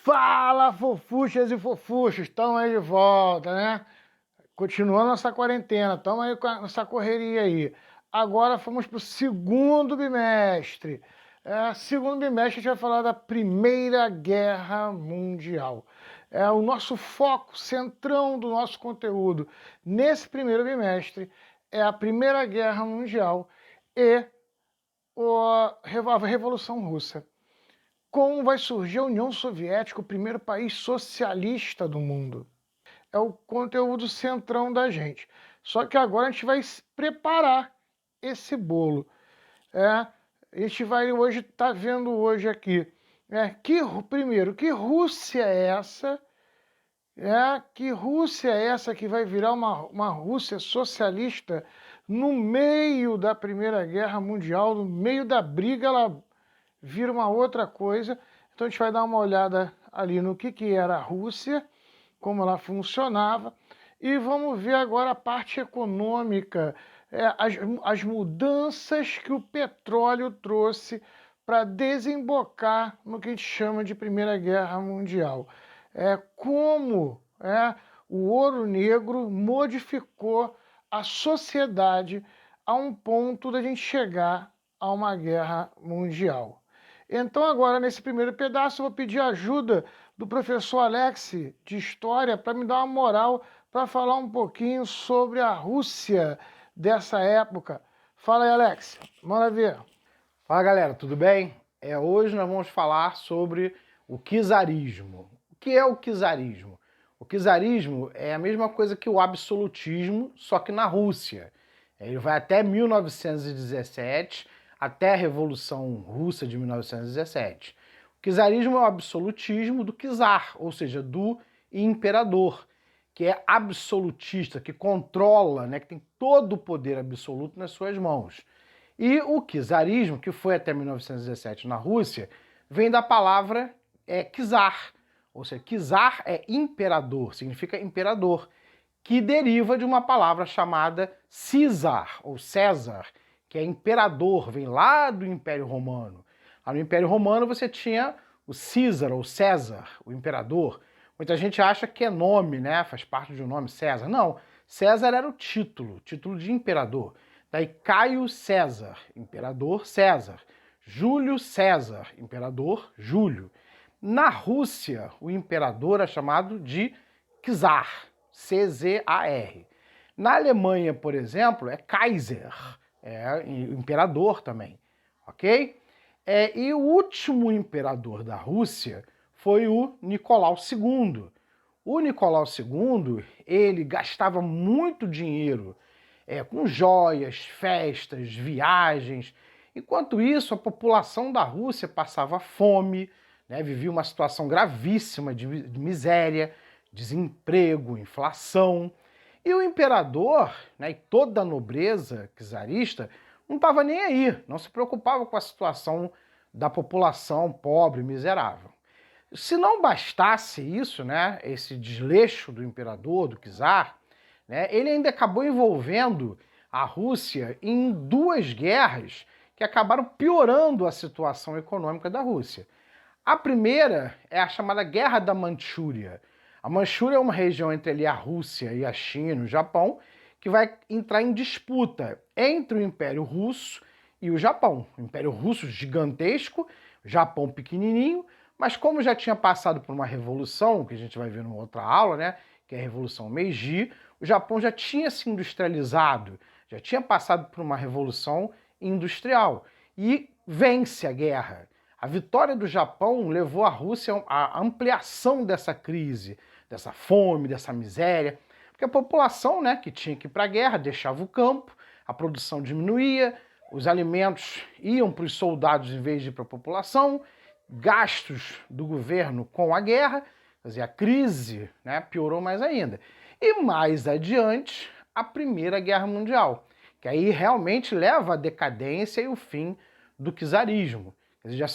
Fala, fofuchas e fofuchos, estamos aí de volta, né? Continuando nossa quarentena, estamos aí com essa correria aí. Agora fomos para o segundo bimestre. Segundo bimestre a gente vai falar da Primeira Guerra Mundial. É o nosso foco, centrão do nosso conteúdo nesse primeiro bimestre é a Primeira Guerra Mundial e a Revolução Russa. Como vai surgir a União Soviética, o primeiro país socialista do mundo? É o conteúdo centrão da gente. Só que agora a gente vai preparar esse bolo. A gente vai hoje estar vendo hoje aqui. Primeiro, que Rússia é essa? Que Rússia é essa que vai virar uma Rússia socialista no meio da Primeira Guerra Mundial, no meio da briga, ela vira uma outra coisa. Então a gente vai dar uma olhada ali no que era a Rússia, como ela funcionava, e vamos ver agora a parte econômica, as mudanças que o petróleo trouxe para desembocar no que a gente chama de Primeira Guerra Mundial. Como o ouro negro modificou a sociedade a um ponto da gente chegar a uma guerra mundial. Então agora, nesse primeiro pedaço, eu vou pedir ajuda do professor Alex de História para me dar uma moral para falar um pouquinho sobre a Rússia dessa época. Fala aí, Alex. Manda ver. Fala, galera, tudo bem? Hoje nós vamos falar sobre o czarismo. O que é o czarismo? O czarismo é a mesma coisa que o absolutismo, só que na Rússia. Ele vai até 1917, até a Revolução Russa de 1917. O czarismo é o absolutismo do czar, ou seja, do imperador, que é absolutista, que controla, né, que tem todo o poder absoluto nas suas mãos. E o czarismo, que foi até 1917 na Rússia, vem da palavra czar, ou seja, czar é imperador, significa imperador, que deriva de uma palavra chamada César, ou César, que é imperador, vem lá do Império Romano. Lá no Império Romano você tinha o César, ou César, o imperador. Muita gente acha que é nome, né? Faz parte de um nome, César. Não, César era o título de imperador. Daí Caio César, imperador César. Júlio César, imperador Júlio. Na Rússia, o imperador é chamado de czar, C-Z-A-R. Na Alemanha, por exemplo, é Kaiser, é imperador também, ok? E o último imperador da Rússia foi o Nicolau II. O Nicolau II, ele gastava muito dinheiro com joias, festas, viagens. Enquanto isso, a população da Rússia passava fome, né, vivia uma situação gravíssima de miséria, desemprego, inflação. E o imperador, né, e toda a nobreza czarista não estava nem aí, não se preocupava com a situação da população pobre, miserável. Se não bastasse isso, né, esse desleixo do imperador, do czar, né, ele ainda acabou envolvendo a Rússia em duas guerras que acabaram piorando a situação econômica da Rússia. A primeira é a chamada Guerra da Manchúria. A Manchúria é uma região entre ali a Rússia e a China, o Japão, que vai entrar em disputa entre o Império Russo e o Japão. O Império Russo gigantesco, o Japão pequenininho, mas como já tinha passado por uma revolução, que a gente vai ver numa outra aula, né, que é a Revolução Meiji, o Japão já tinha se industrializado, já tinha passado por uma revolução industrial e vence a guerra. A vitória do Japão levou a Rússia à ampliação dessa crise, dessa fome, dessa miséria, porque a população, né, que tinha que ir para a guerra deixava o campo, a produção diminuía, os alimentos iam para os soldados em vez de ir para a população, gastos do governo com a guerra, quer dizer, a crise, né, piorou mais ainda. E mais adiante, a Primeira Guerra Mundial, que aí realmente leva à decadência e o fim do czarismo. Quer dizer,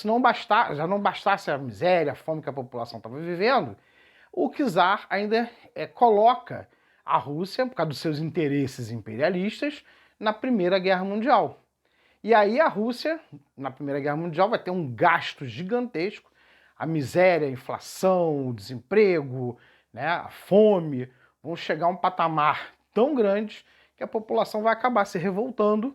já não bastasse a miséria, a fome que a população estava vivendo, o czar ainda coloca a Rússia, por causa dos seus interesses imperialistas, na Primeira Guerra Mundial. E aí a Rússia, na Primeira Guerra Mundial, vai ter um gasto gigantesco. a miséria, a inflação, o desemprego, né, a fome, vão chegar a um patamar tão grande que a população vai acabar se revoltando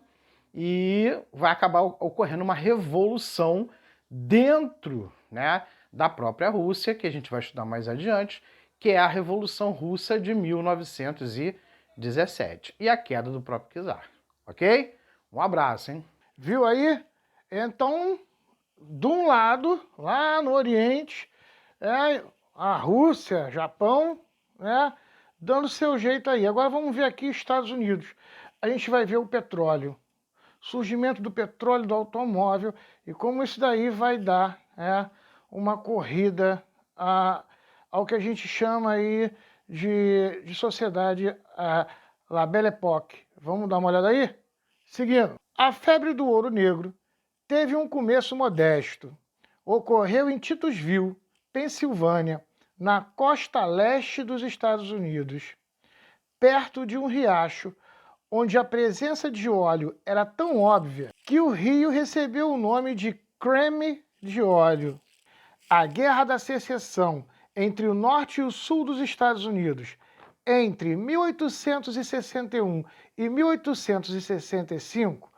e vai acabar ocorrendo uma revolução dentro, né, da própria Rússia, que a gente vai estudar mais adiante, que é a Revolução Russa de 1917 e a queda do próprio czar, ok? Um abraço, hein? Viu aí? Então, de um lado, lá no Oriente, a Rússia, Japão, né, dando seu jeito aí. Agora vamos ver aqui Estados Unidos. A gente vai ver o petróleo. Surgimento do petróleo, do automóvel, e como isso daí vai dar uma corrida ao que a gente chama aí de sociedade, La Belle Époque. Vamos dar uma olhada aí? Seguindo. A febre do ouro negro teve um começo modesto. Ocorreu em Titusville, Pensilvânia, na costa leste dos Estados Unidos, perto de um riacho onde a presença de óleo era tão óbvia que o rio recebeu o nome de creme de óleo. A Guerra da Secessão entre o norte e o sul dos Estados Unidos, entre 1861 e 1865,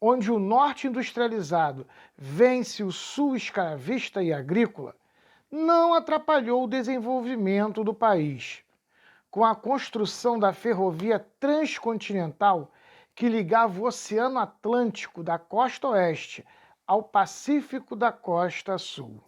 onde o norte industrializado vence o sul escravista e agrícola, não atrapalhou o desenvolvimento do país. Com a construção da ferrovia transcontinental que ligava o Oceano Atlântico da costa oeste ao Pacífico da costa sul.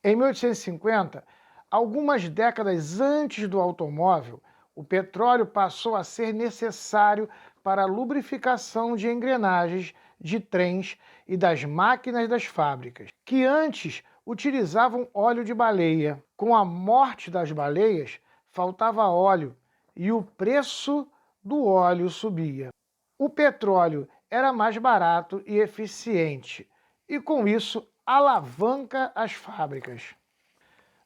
Em 1850, algumas décadas antes do automóvel, o petróleo passou a ser necessário para a lubrificação de engrenagens de trens e das máquinas das fábricas, que antes utilizavam óleo de baleia. Com a morte das baleias, faltava óleo e o preço do óleo subia. O petróleo era mais barato e eficiente, e com isso alavanca as fábricas.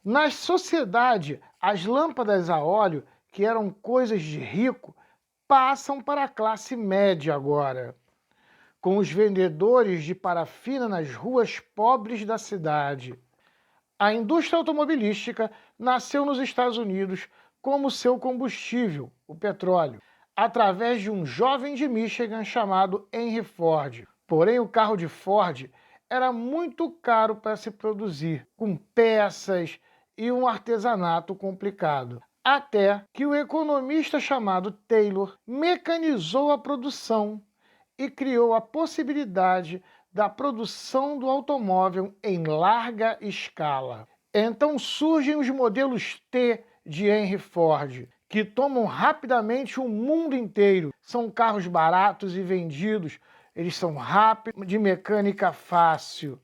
Na sociedade, as lâmpadas a óleo, que eram coisas de rico, passam para a classe média agora, com os vendedores de parafina nas ruas pobres da cidade. A indústria automobilística nasceu nos Estados Unidos como seu combustível, o petróleo, através de um jovem de Michigan chamado Henry Ford. Porém, o carro de Ford era muito caro para se produzir, com peças e um artesanato complicado. Até que o economista chamado Taylor mecanizou a produção e criou a possibilidade da produção do automóvel em larga escala. Então surgem os modelos T de Henry Ford, que tomam rapidamente o mundo inteiro. São carros baratos e vendidos, eles são rápidos, de mecânica fácil.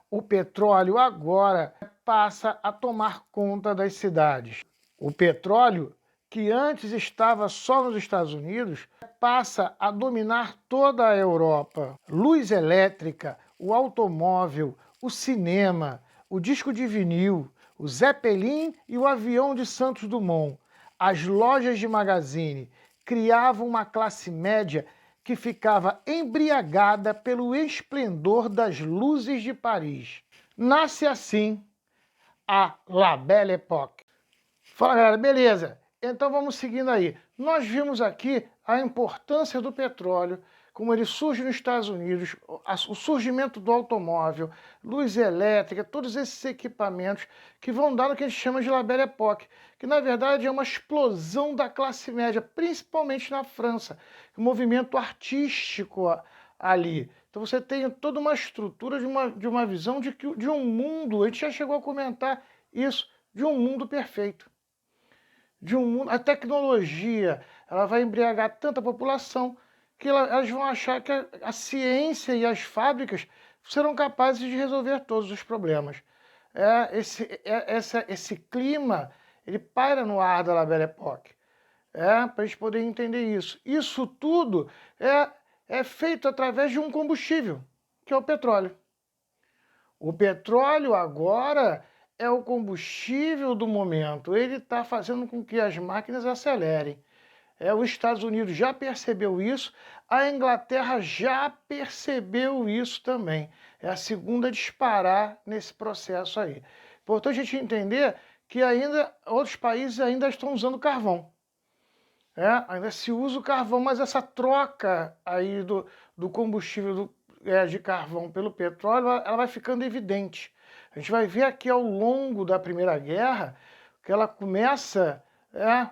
O petróleo agora passa a tomar conta das cidades. O petróleo, que antes estava só nos Estados Unidos, passa a dominar toda a Europa. Luz elétrica, o automóvel, o cinema, o disco de vinil, o Zeppelin e o avião de Santos Dumont, as lojas de magazine, criavam uma classe média que ficava embriagada pelo esplendor das luzes de Paris. Nasce assim a La Belle Époque. Fala, galera, beleza? Então vamos seguindo aí. Nós vimos aqui a importância do petróleo, como ele surge nos Estados Unidos, o surgimento do automóvel, luz elétrica, todos esses equipamentos que vão dar no que a gente chama de La Belle Époque, que na verdade é uma explosão da classe média, principalmente na França, um movimento artístico ali. Então você tem toda uma estrutura de uma visão de um mundo, a gente já chegou a comentar isso, de um mundo perfeito. A tecnologia, ela vai embriagar tanta população que elas vão achar que a ciência e as fábricas serão capazes de resolver todos os problemas. Esse clima, ele paira no ar da La Belle Époque, para a gente poder entender isso. Isso tudo é feito através de um combustível, que é o petróleo. O petróleo agora é o combustível do momento, ele está fazendo com que as máquinas acelerem. Os Estados Unidos já percebeu isso, a Inglaterra já percebeu isso também. É a segunda a disparar nesse processo aí. Importante a gente entender que ainda outros países ainda estão usando carvão. Ainda se usa o carvão, mas essa troca aí do combustível de carvão pelo petróleo, ela vai ficando evidente. A gente vai ver aqui ao longo da Primeira Guerra que ela começa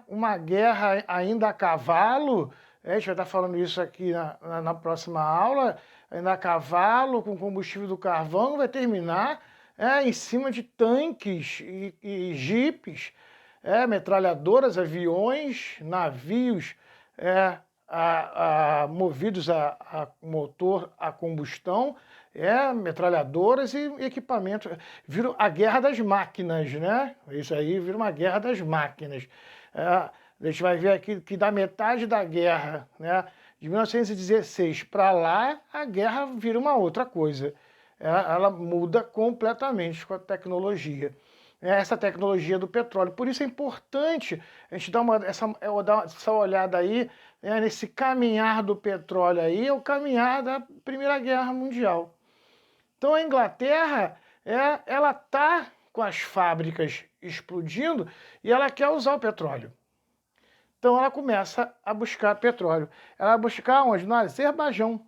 uma guerra ainda a cavalo. A gente vai estar falando isso aqui na próxima aula, ainda a cavalo, com combustível do carvão, vai terminar em cima de tanques e jipes, metralhadoras, aviões, navios movidos a motor a combustão, metralhadoras e equipamentos. Vira a guerra das máquinas, né? Isso aí vira uma guerra das máquinas. A gente vai ver aqui que da metade da guerra, né, de 1916 para lá, a guerra vira uma outra coisa. Ela muda completamente com a tecnologia. Essa tecnologia do petróleo. Por isso é importante a gente dar essa olhada aí, nesse caminhar do petróleo aí, é o caminhar da Primeira Guerra Mundial. Então a Inglaterra, ela está com as fábricas explodindo e ela quer usar o petróleo. Então ela começa a buscar petróleo. Ela vai buscar onde? No Azerbaijão.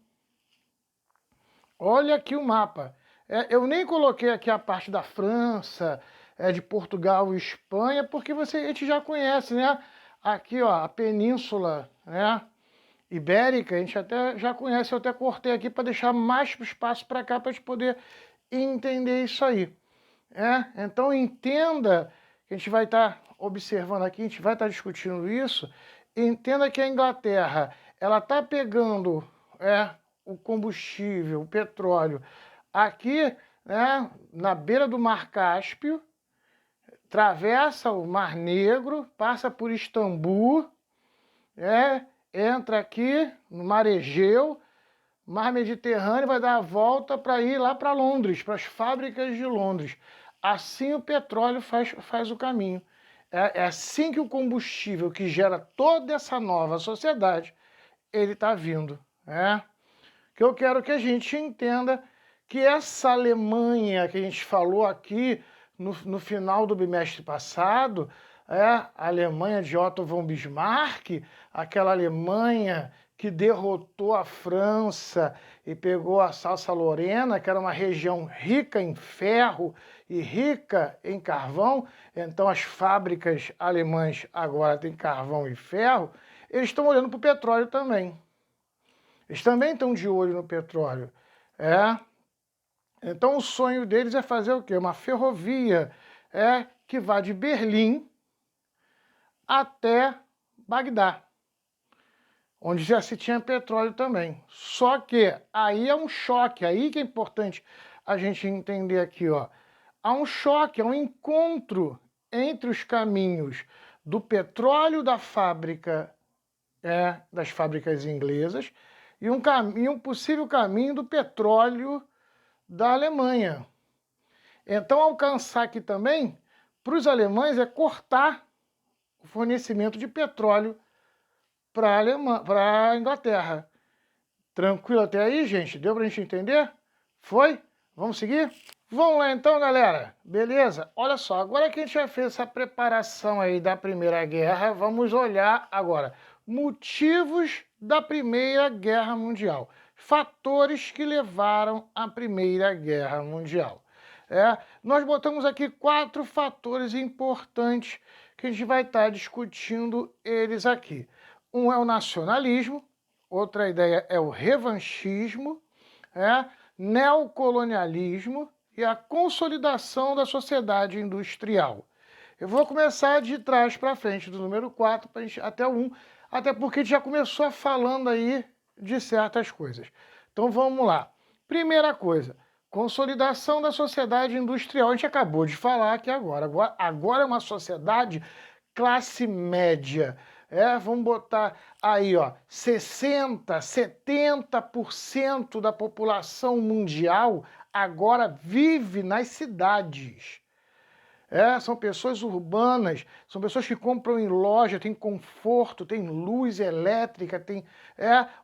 Olha aqui o mapa. Eu nem coloquei aqui a parte da França, de Portugal e Espanha, porque a gente já conhece, né? Aqui, ó, a Península, né, Ibérica, a gente até já conhece, eu até cortei aqui para deixar mais espaço para cá para a gente poder entender isso aí. Então entenda que a gente vai estar observando aqui, a gente vai estar discutindo isso. Entenda que a Inglaterra, ela está pegando o combustível, o petróleo, aqui, né, na beira do Mar Cáspio, atravessa o Mar Negro, passa por Istambul, entra aqui no Mar Egeu, Mar Mediterrâneo, vai dar a volta para ir lá para Londres, para as fábricas de Londres. Assim o petróleo faz o caminho. É assim que o combustível que gera toda essa nova sociedade, ele está vindo. Que eu quero que a gente entenda que essa Alemanha que a gente falou aqui no final do bimestre passado, a Alemanha de Otto von Bismarck, aquela Alemanha que derrotou a França e pegou a Alsácia-Lorena, que era uma região rica em ferro e rica em carvão. Então as fábricas alemãs agora têm carvão e ferro. Eles estão olhando para o petróleo também. Eles também estão de olho no petróleo. Então o sonho deles é fazer o quê? Uma ferrovia que vá de Berlim até Bagdá, onde já se tinha petróleo também. Só que aí é um choque, aí que é importante a gente entender aqui, ó. Há um choque, há um encontro entre os caminhos do petróleo da fábrica, das fábricas inglesas, e um possível caminho do petróleo da Alemanha. Então, alcançar aqui também, para os alemães, é cortar o fornecimento de petróleo para a Inglaterra. Tranquilo até aí, gente? Deu para a gente entender? Foi? Vamos seguir? Vamos lá então, galera. Beleza? Olha só, agora que a gente já fez essa preparação aí da Primeira Guerra, vamos olhar agora motivos da Primeira Guerra Mundial. Fatores que levaram à Primeira Guerra Mundial. Nós botamos aqui 4 fatores importantes que a gente vai estar discutindo eles aqui. Um é o nacionalismo, outra ideia é o revanchismo, neocolonialismo e a consolidação da sociedade industrial. Eu vou começar de trás para frente, do número 4 pra gente, até o 1, até porque a gente já começou falando aí de certas coisas. Então vamos lá. Primeira coisa, consolidação da sociedade industrial. A gente acabou de falar aqui agora. Agora é uma sociedade classe média. Vamos botar aí, ó, 60%, 70% da população mundial agora vive nas cidades. São pessoas urbanas, são pessoas que compram em loja, tem conforto, tem luz elétrica,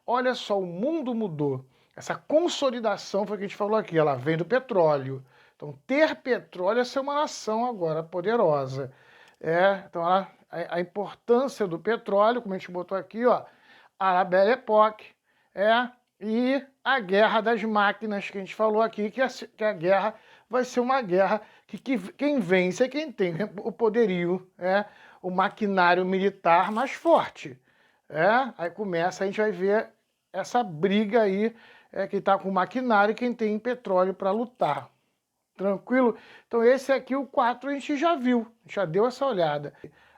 olha só, o mundo mudou. Essa consolidação foi o que a gente falou aqui, ela vem do petróleo, Então, ter petróleo é ser uma nação agora poderosa. Então, a importância do petróleo, como a gente botou aqui, ó, a Belle Époque, e a guerra das máquinas, que a gente falou aqui, que a guerra vai ser uma guerra que quem vence é quem tem o poderio, o maquinário militar mais forte. Aí começa, a gente vai ver essa briga aí, quem está com maquinário e quem tem petróleo para lutar. Tranquilo? Então esse aqui, o 4, a gente já viu, a gente já deu essa olhada.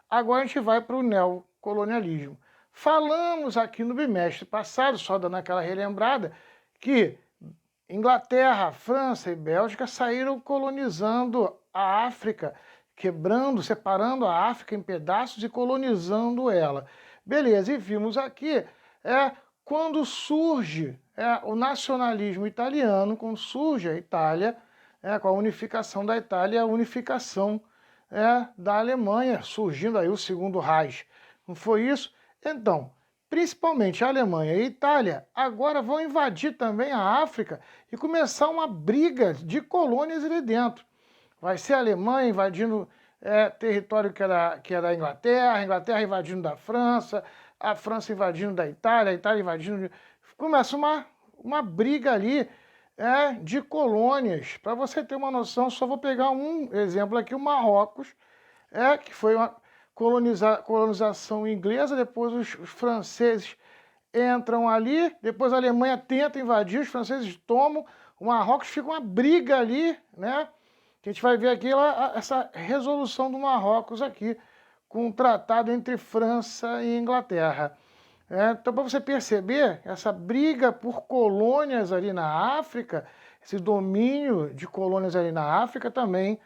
Agora a gente vai para o neocolonialismo. Falamos aqui no bimestre passado, só dando aquela relembrada, que Inglaterra, França e Bélgica saíram colonizando a África, quebrando, separando a África em pedaços e colonizando ela. Beleza, e vimos aqui quando surge o nacionalismo italiano, quando surge a Itália, com a unificação da Itália, a unificação da Alemanha, surgindo aí o Segundo Reich. Não foi isso? Então, principalmente a Alemanha e a Itália, agora vão invadir também a África e começar uma briga de colônias ali dentro. Vai ser a Alemanha invadindo território que é da Inglaterra, a Inglaterra invadindo da França, a França invadindo da Itália, a Itália invadindo... Começa uma briga ali de colônias. Para você ter uma noção, só vou pegar um exemplo aqui, o Marrocos, que foi uma colonização inglesa, depois os franceses entram ali, depois a Alemanha tenta invadir, os franceses tomam, o Marrocos fica uma briga ali, né? Que a gente vai ver aqui essa resolução do Marrocos aqui, com um tratado entre França e Inglaterra. Então, para você perceber, essa briga por colônias ali na África, esse domínio de colônias ali na África também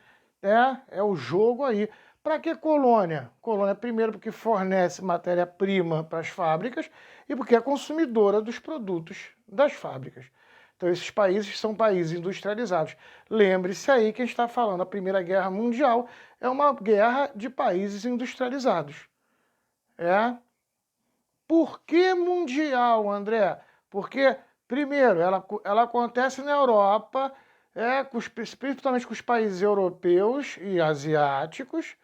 é o jogo aí. Para que colônia? Colônia, primeiro, porque fornece matéria-prima para as fábricas e porque é consumidora dos produtos das fábricas. Então, esses países são países industrializados. Lembre-se aí que a gente está falando, a Primeira Guerra Mundial é uma guerra de países industrializados. Por que mundial, André? Porque, primeiro, ela acontece na Europa, principalmente com os países europeus e asiáticos.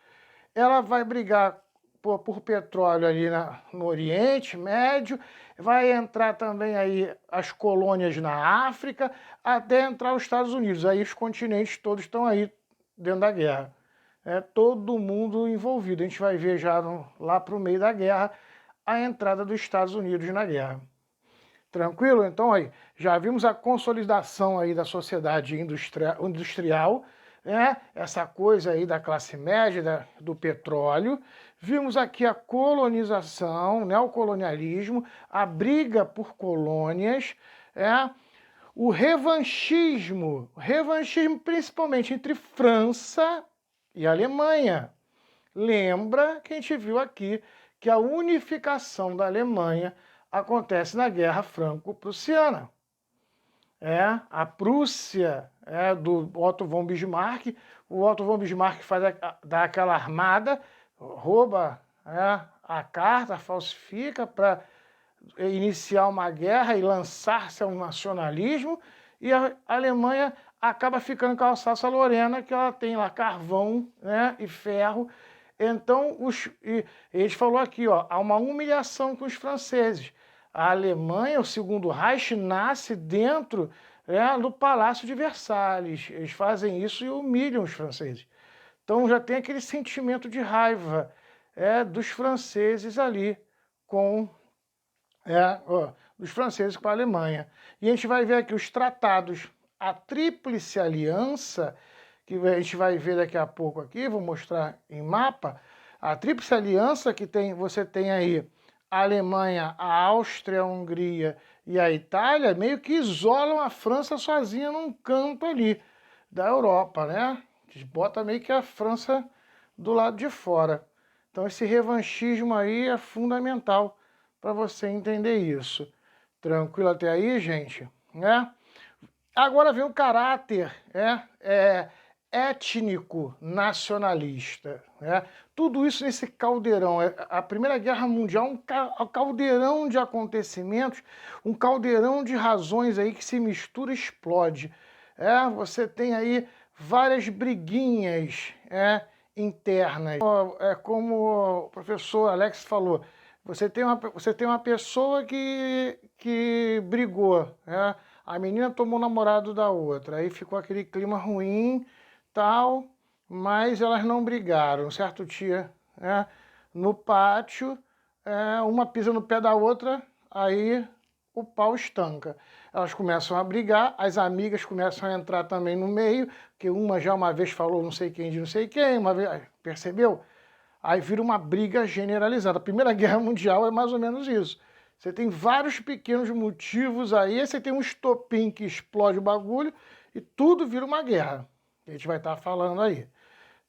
Ela vai brigar por petróleo ali no Oriente Médio, vai entrar também aí as colônias na África, até entrar os Estados Unidos. Aí os continentes todos estão aí dentro da guerra. Todo mundo envolvido. A gente vai ver já lá para o meio da guerra a entrada dos Estados Unidos na guerra. Tranquilo? Então aí, já vimos a consolidação aí da sociedade industrial, essa coisa aí da classe média, do petróleo. Vimos aqui a colonização, neocolonialismo, a briga por colônias, o revanchismo principalmente entre França e Alemanha. Lembra que a gente viu aqui que a unificação da Alemanha acontece na Guerra Franco-Prussiana. A Prússia do Otto von Bismarck, o Otto von Bismarck dá aquela armada, rouba a carta, falsifica para iniciar uma guerra e lançar-se ao nacionalismo, e a Alemanha acaba ficando com a Alsácia-Lorena, que ela tem lá carvão e ferro. Então, a gente falou aqui, há uma humilhação com os franceses. A Alemanha, o Segundo Reich, nasce dentro do Palácio de Versalhes. Eles fazem isso e humilham os franceses. Então já tem aquele sentimento de raiva dos franceses ali dos franceses com a Alemanha. E a gente vai ver aqui os tratados, a Tríplice Aliança, que a gente vai ver daqui a pouco aqui, vou mostrar em mapa, a Tríplice Aliança que você tem aí a Alemanha, a Áustria, a Hungria e a Itália, meio que isolam a França sozinha num canto ali da Europa, né? Bota meio que a França do lado de fora. Então esse revanchismo aí é fundamental para você entender isso. Tranquilo até aí, gente? Agora vem o caráter étnico nacionalista. Tudo isso nesse caldeirão. A Primeira Guerra Mundial um caldeirão de acontecimentos, um caldeirão de razões aí que se mistura e explode. Você tem aí várias briguinhas internas. É como o professor Alex falou, você tem uma pessoa que brigou, né? A menina tomou o namorado da outra, aí ficou aquele clima ruim, tal, mas elas não brigaram. Um certo dia, né, no pátio, uma pisa no pé da outra, aí o pau estanca. Elas começam a brigar, as amigas começam a entrar também no meio, que uma já uma vez falou não sei quem de não sei quem, uma vez, percebeu? Aí vira uma briga generalizada. A Primeira Guerra Mundial é mais ou menos isso. Você tem vários pequenos motivos aí, você tem um estopim que explode o bagulho e tudo vira uma guerra. A gente vai estar falando aí.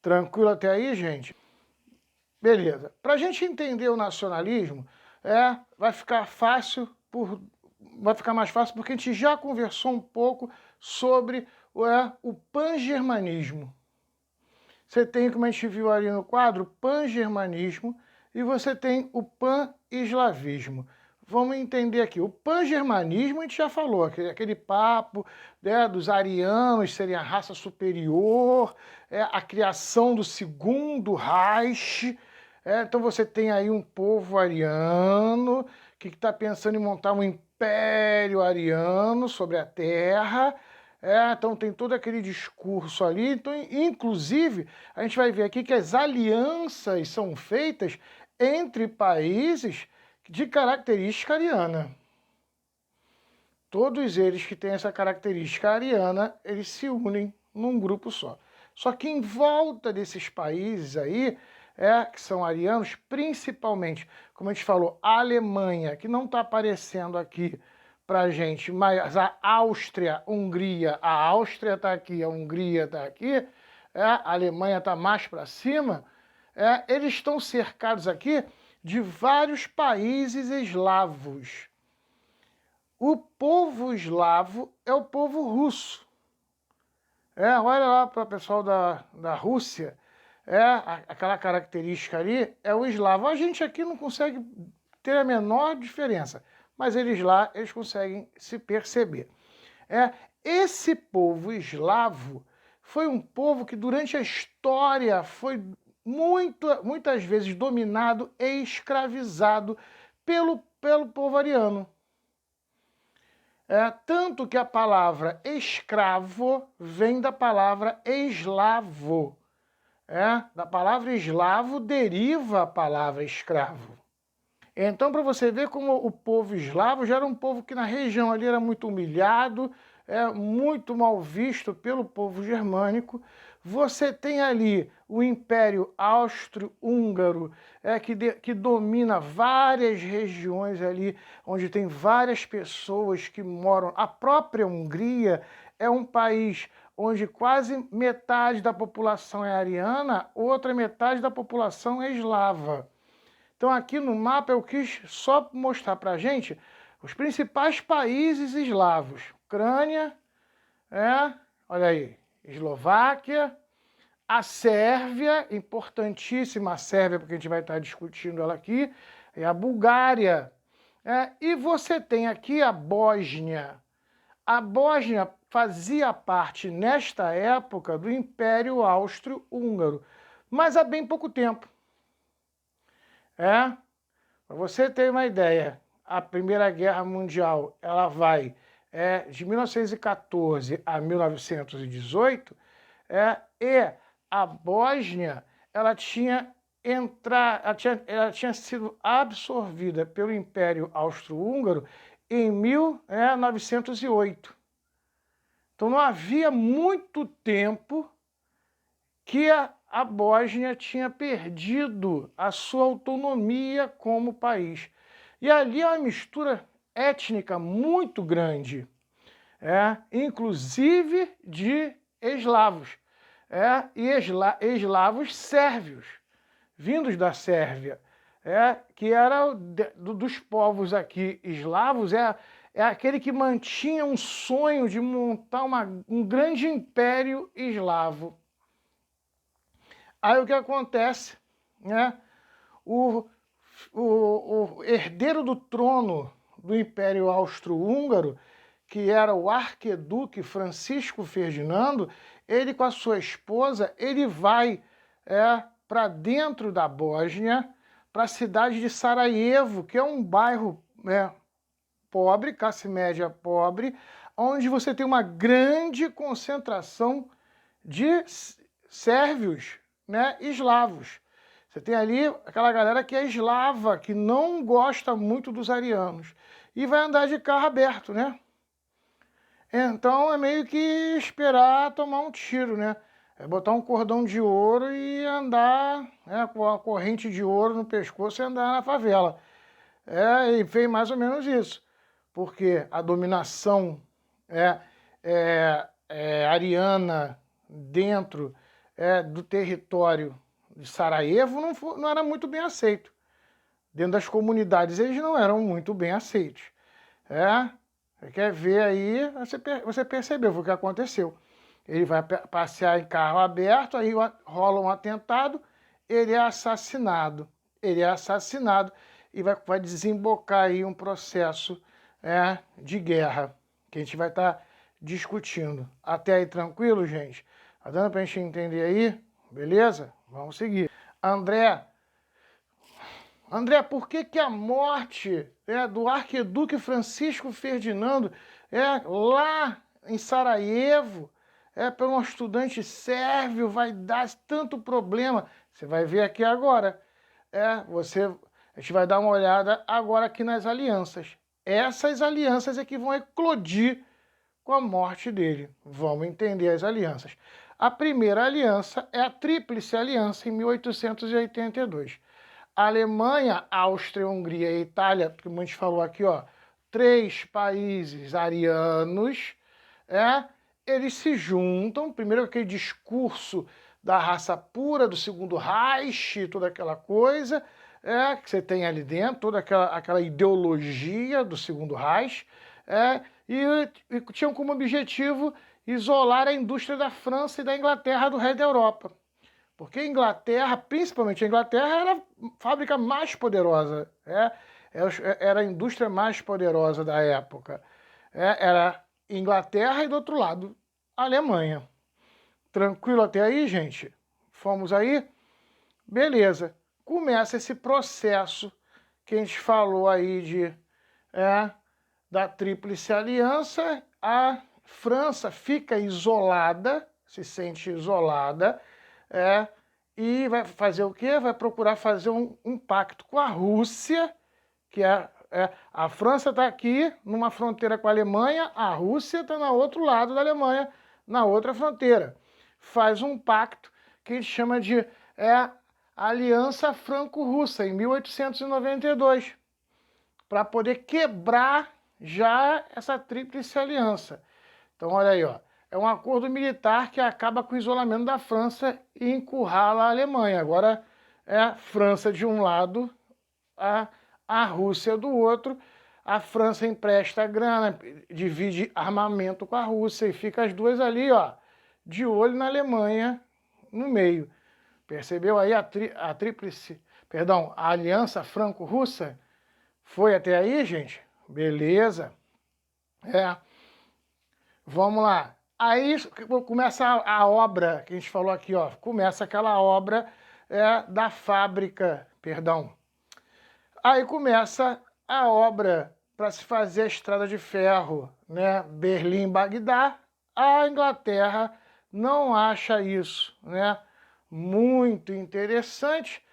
Tranquilo até aí, gente? Beleza. Para a gente entender o nacionalismo, vai ficar mais fácil porque a gente já conversou um pouco sobre o pangermanismo. Você tem, como a gente viu ali no quadro, pangermanismo e você tem o pan-eslavismo. Vamos entender aqui. O pangermanismo a gente já falou, aquele papo, né, dos arianos serem a raça superior, a criação do segundo Reich. Então você tem aí um povo ariano que está pensando em montar um império ariano sobre a Terra. Então tem todo aquele discurso ali. Então, inclusive, a gente vai ver aqui que as alianças são feitas entre países de característica ariana. Todos eles que têm essa característica ariana, eles se unem num grupo só. Só que em volta desses países aí, que são arianos, principalmente, como a gente falou, a Alemanha, que não está aparecendo aqui para a gente, mas a Áustria, Hungria, a Áustria está aqui, a Hungria está aqui, a Alemanha está mais para cima, eles estão cercados aqui de vários países eslavos. O povo eslavo é o povo russo. Olha lá para o pessoal da Rússia, aquela característica ali é o eslavo. A gente aqui não consegue ter a menor diferença, mas eles lá, eles conseguem se perceber. Esse povo eslavo foi um povo que durante a história foi muitas vezes dominado e escravizado pelo povo ariano. Tanto que a palavra escravo vem da palavra eslavo. Da palavra eslavo deriva a palavra escravo. Então, para você ver como o povo eslavo já era um povo que na região ali era muito humilhado, muito mal visto pelo povo germânico. Você tem ali o Império Austro-Húngaro, que domina várias regiões ali, onde tem várias pessoas que moram. A própria Hungria é um país onde quase metade da população é ariana, outra metade da população é eslava. Então aqui no mapa eu quis só mostrar para a gente os principais países eslavos. Ucrânia, olha aí, Eslováquia, a Sérvia, importantíssima a Sérvia, porque a gente vai estar discutindo ela aqui, e a Bulgária. E você tem aqui a Bósnia. A Bósnia fazia parte, nesta época, do Império Austro-Húngaro, mas há bem pouco tempo. Para você ter uma ideia, a Primeira Guerra Mundial ela vai de 1914 a 1918, e a Bósnia ela tinha sido absorvida pelo Império Austro-Húngaro em 1908. Então não havia muito tempo que a Bósnia tinha perdido a sua autonomia como país. E ali é uma mistura étnica muito grande, inclusive de eslavos, e eslavos sérvios, vindos da Sérvia, que era dos povos aqui eslavos, é aquele que mantinha um sonho de montar um grande império eslavo. Aí o que acontece, o herdeiro do trono do Império Austro-Húngaro, que era o arquiduque Francisco Ferdinando, ele com a sua esposa, ele vai para dentro da Bósnia, para a cidade de Sarajevo, que é um bairro pobre, classe média pobre, onde você tem uma grande concentração de sérvios, eslavos. Você tem ali aquela galera que é eslava, que não gosta muito dos arianos, e vai andar de carro aberto, né? Então é meio que esperar tomar um tiro, né? É botar um cordão de ouro e andar com a corrente de ouro no pescoço e andar na favela. E fez mais ou menos isso, porque a dominação ariana dentro do território de Sarajevo não era muito bem aceito. Dentro das comunidades eles não eram muito bem aceitos. Você quer ver aí, você percebeu o que aconteceu. Ele vai passear em carro aberto, aí rola um atentado, ele é assassinado. E vai desembocar aí um processo de guerra, que a gente vai estar discutindo. Até aí tranquilo, gente? Tá dando pra gente entender aí? Beleza? Vamos seguir. André, por que a morte do arquiduque Francisco Ferdinando lá em Sarajevo, para um estudante sérvio, vai dar tanto problema? Você vai ver aqui agora. A gente vai dar uma olhada agora aqui nas alianças. Essas alianças é que vão eclodir com a morte dele. Vamos entender as alianças. A primeira aliança é a Tríplice Aliança, em 1882. A Alemanha, Áustria, Hungria e Itália, como a gente falou aqui, 3 países arianos, eles se juntam, primeiro aquele discurso da raça pura, do segundo Reich, toda aquela coisa, que você tem ali dentro, toda aquela ideologia do segundo Reich, e tinham como objetivo isolar a indústria da França e da Inglaterra do resto da Europa. Porque a Inglaterra, principalmente a Inglaterra, era a fábrica mais poderosa, era a indústria mais poderosa da época. Era Inglaterra e do outro lado, a Alemanha. Tranquilo até aí, gente? Fomos aí? Beleza. Começa esse processo que a gente falou aí da Tríplice Aliança. A França fica isolada, se sente isolada, e vai fazer o quê? Vai procurar fazer um pacto com a Rússia, que a França está aqui numa fronteira com a Alemanha, a Rússia está no outro lado da Alemanha, na outra fronteira. Faz um pacto que a gente chama de Aliança Franco-Russa, em 1892, para poder quebrar já essa Tríplice Aliança. Então, olha aí, é um acordo militar que acaba com o isolamento da França e encurrala a Alemanha. Agora é a França de um lado, a Rússia do outro. A França empresta grana, divide armamento com a Rússia e fica as duas ali, de olho na Alemanha no meio. Percebeu aí a Aliança Franco-Russa? Foi até aí, gente? Beleza. Vamos lá. Aí começa a obra que a gente falou aqui, começa aquela obra da fábrica, Aí começa a obra para se fazer a estrada de ferro, Berlim-Bagdá. A Inglaterra não acha isso, muito interessante,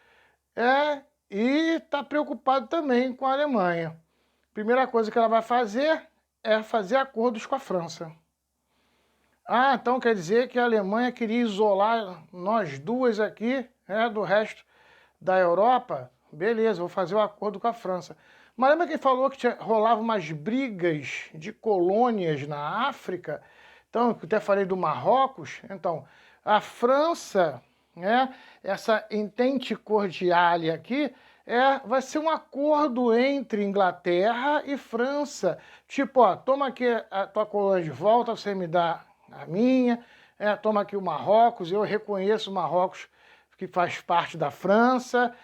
e está preocupado também com a Alemanha. Primeira coisa que ela vai fazer é fazer acordos com a França. Então quer dizer que a Alemanha queria isolar nós duas aqui, do resto da Europa? Beleza, vou fazer o acordo com a França. Mas lembra que falou que rolava umas brigas de colônias na África? Então, eu até falei do Marrocos. Então, a França, essa entente cordiale aqui, vai ser um acordo entre Inglaterra e França. Tipo, toma aqui a tua colônia de volta, você me dá a minha, toma aqui o Marrocos, eu reconheço o Marrocos que faz parte da França,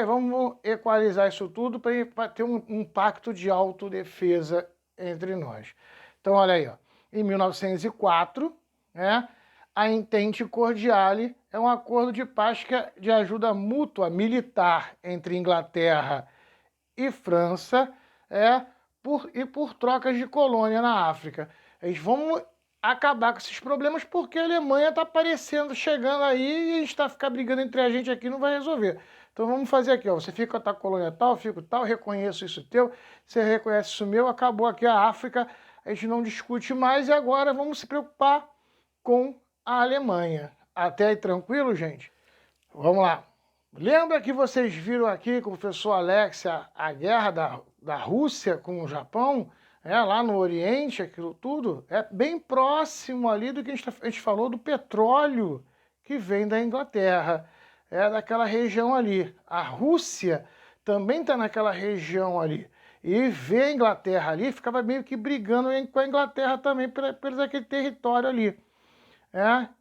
vamos equalizar isso tudo para ter um pacto de autodefesa entre nós. Então, olha aí, ó, em 1904, né, a Entente Cordiale é um acordo de paz de ajuda mútua militar entre Inglaterra e França, por trocas de colônia na África. Eles vão acabar com esses problemas porque a Alemanha está aparecendo, chegando aí, e a gente está ficar brigando entre a gente aqui, não vai resolver. Então vamos fazer aqui, ó, você fica com a tua colônia tal, eu fico tal, reconheço isso teu, você reconhece isso meu, acabou aqui a África, a gente não discute mais e agora vamos se preocupar com a Alemanha. Até aí tranquilo, gente? Vamos lá. Lembra que vocês viram aqui com o professor Alex a guerra da Rússia com o Japão? Lá no Oriente, aquilo tudo? É bem próximo ali do que a gente falou do petróleo que vem da Inglaterra. É daquela região ali. A Rússia também está naquela região ali. E ver a Inglaterra ali, ficava meio que brigando com a Inglaterra também por aquele território ali.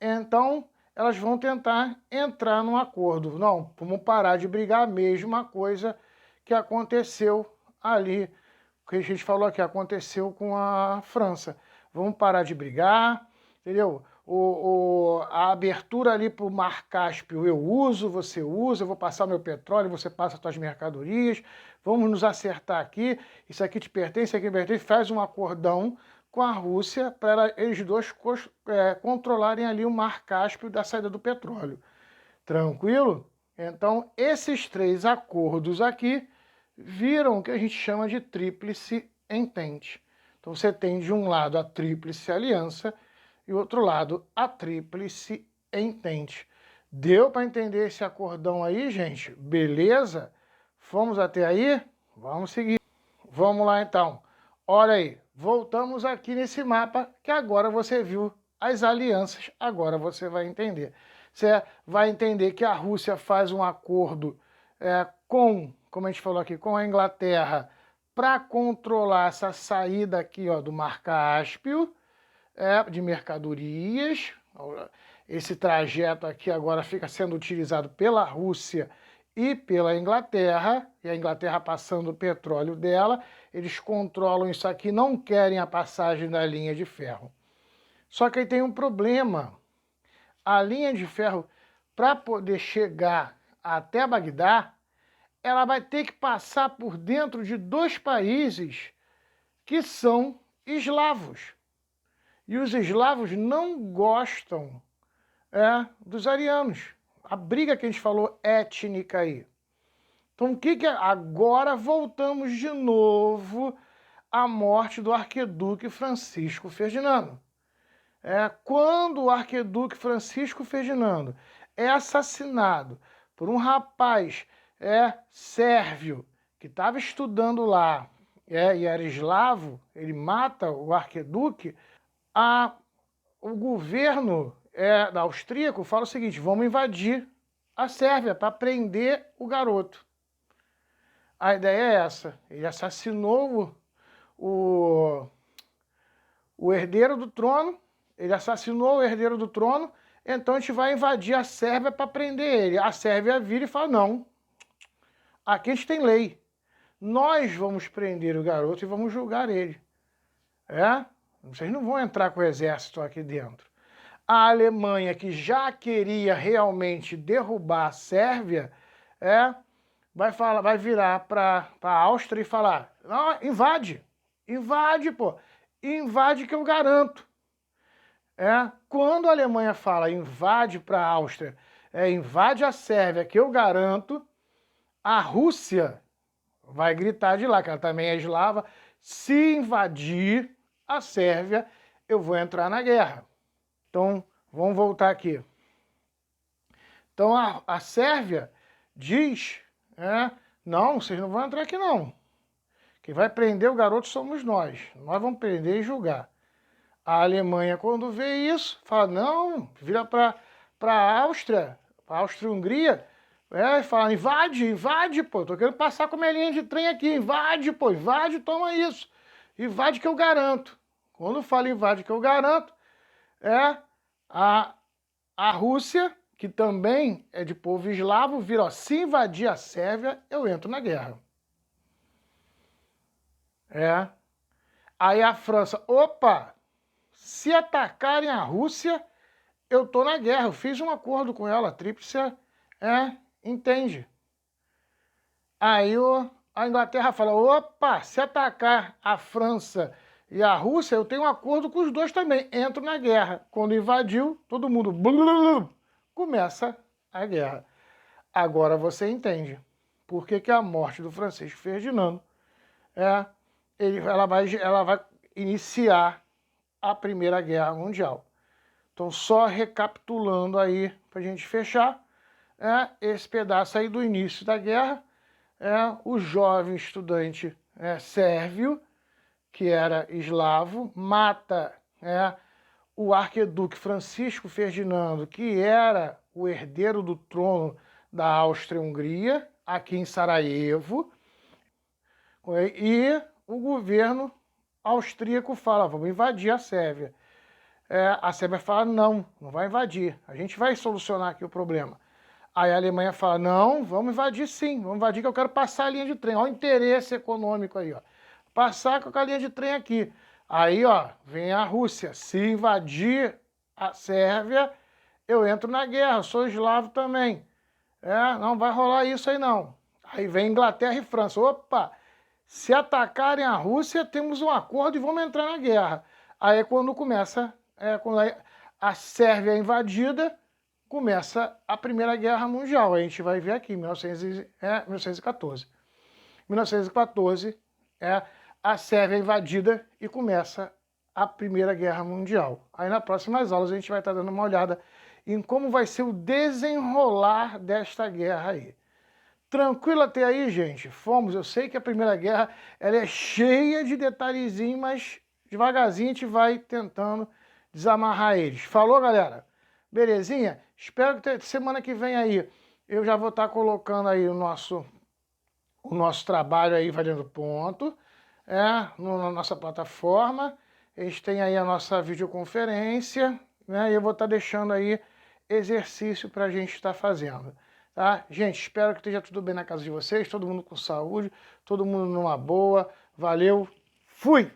Então, elas vão tentar entrar num acordo. Não, vamos parar de brigar, a mesma coisa que aconteceu ali, que a gente falou aqui, aconteceu com a França. Vamos parar de brigar, entendeu? A abertura ali para o Mar Cáspio eu uso, você usa, eu vou passar meu petróleo, você passa as suas mercadorias, vamos nos acertar aqui, isso aqui te pertence, isso aqui me pertence, faz um acordão com a Rússia para eles dois controlarem ali o Mar Cáspio da saída do petróleo. Tranquilo? Então, esses três acordos aqui viram o que a gente chama de Tríplice Entente. Então, você tem de um lado a Tríplice Aliança e outro lado a Tríplice Entente. Deu para entender esse acordão aí, gente? Beleza? Fomos até aí? Vamos seguir. Vamos lá, então. Olha aí, voltamos aqui nesse mapa que agora você viu as alianças, agora você vai entender. Você vai entender que a Rússia faz um acordo como a gente falou aqui, com a Inglaterra para controlar essa saída aqui, ó, do Mar Cáspio, de mercadorias. Esse trajeto aqui agora fica sendo utilizado pela Rússia e pela Inglaterra, e a Inglaterra passando o petróleo dela, eles controlam isso aqui, não querem a passagem da linha de ferro. Só que aí tem um problema. A linha de ferro, para poder chegar até Bagdá, ela vai ter que passar por dentro de dois países que são eslavos. E os eslavos não gostam dos arianos. A briga que a gente falou étnica aí. Então, o que agora voltamos de novo à morte do arquiduque Francisco Ferdinando. Quando o arquiduque Francisco Ferdinando é assassinado por um rapaz sérvio que estava estudando lá e era eslavo, ele mata o arquiduque, o governo da austríaco fala o seguinte: vamos invadir a Sérvia para prender o garoto. A ideia é essa. Ele assassinou o herdeiro do trono, então a gente vai invadir a Sérvia para prender ele. A Sérvia vira e fala: não, aqui a gente tem lei. Nós vamos prender o garoto e vamos julgar ele. Vocês não vão entrar com o exército aqui dentro. A Alemanha, que já queria realmente derrubar a Sérvia, vai virar para a Áustria e falar: não, invade, pô, invade que eu garanto. Quando a Alemanha fala invade para a Áustria, invade a Sérvia que eu garanto, a Rússia vai gritar de lá, que ela também é eslava: se invadir a Sérvia, eu vou entrar na guerra. Então, vamos voltar aqui. Então, a Sérvia diz, não, vocês não vão entrar aqui não. Quem vai prender o garoto somos nós. Nós vamos prender e julgar. A Alemanha, quando vê isso, fala: não, vira para a Áustria, para a Áustria-Hungria, e fala: invade, pô, tô querendo passar com a minha linha de trem aqui, invade, pô, invade, toma isso. Invade que eu garanto. Quando fala invade que eu garanto, a Rússia, que também é de povo eslavo, vira: ó, se invadir a Sérvia, eu entro na guerra. Aí a França, opa, se atacarem a Rússia, eu tô na guerra, eu fiz um acordo com ela, a Tríplice entende. Aí a Inglaterra fala, opa, se atacar a França e a Rússia, eu tenho um acordo com os dois também, entro na guerra. Quando invadiu, todo mundo começa a guerra. Agora você entende por que a morte do Francisco Ferdinando ela vai iniciar a Primeira Guerra Mundial. Então, só recapitulando aí, para a gente fechar, esse pedaço aí do início da guerra, o jovem estudante sérvio, que era eslavo, mata o arquiduque Francisco Ferdinando, que era o herdeiro do trono da Áustria-Hungria, aqui em Sarajevo, e o governo austríaco fala, vamos invadir a Sérvia. A Sérvia fala, não vai invadir, a gente vai solucionar aqui o problema. Aí a Alemanha fala, não, vamos invadir sim, vamos invadir que eu quero passar a linha de trem. Olha o interesse econômico aí, ó. Passar com a linha de trem aqui. Aí, ó, vem a Rússia. Se invadir a Sérvia, eu entro na guerra, sou eslavo também. Não vai rolar isso aí não. Aí vem Inglaterra e França. Opa, se atacarem a Rússia, temos um acordo e vamos entrar na guerra. Aí é quando começa, quando a Sérvia é invadida, começa a Primeira Guerra Mundial. A gente vai ver aqui, 1914. 1914, a Sérvia é invadida e começa a Primeira Guerra Mundial. Aí nas próximas aulas a gente vai estar dando uma olhada em como vai ser o desenrolar desta guerra aí. Tranquilo até aí, gente? Fomos, eu sei que a Primeira Guerra ela é cheia de detalhezinhos, mas devagarzinho a gente vai tentando desamarrar eles. Falou, galera? Belezinha? Espero que semana que vem aí eu já vou estar colocando aí o nosso trabalho aí valendo ponto, na nossa plataforma. A gente tem aí a nossa videoconferência, e eu vou estar deixando aí exercício para a gente estar fazendo. Tá? Gente, espero que esteja tudo bem na casa de vocês, todo mundo com saúde, todo mundo numa boa. Valeu, fui!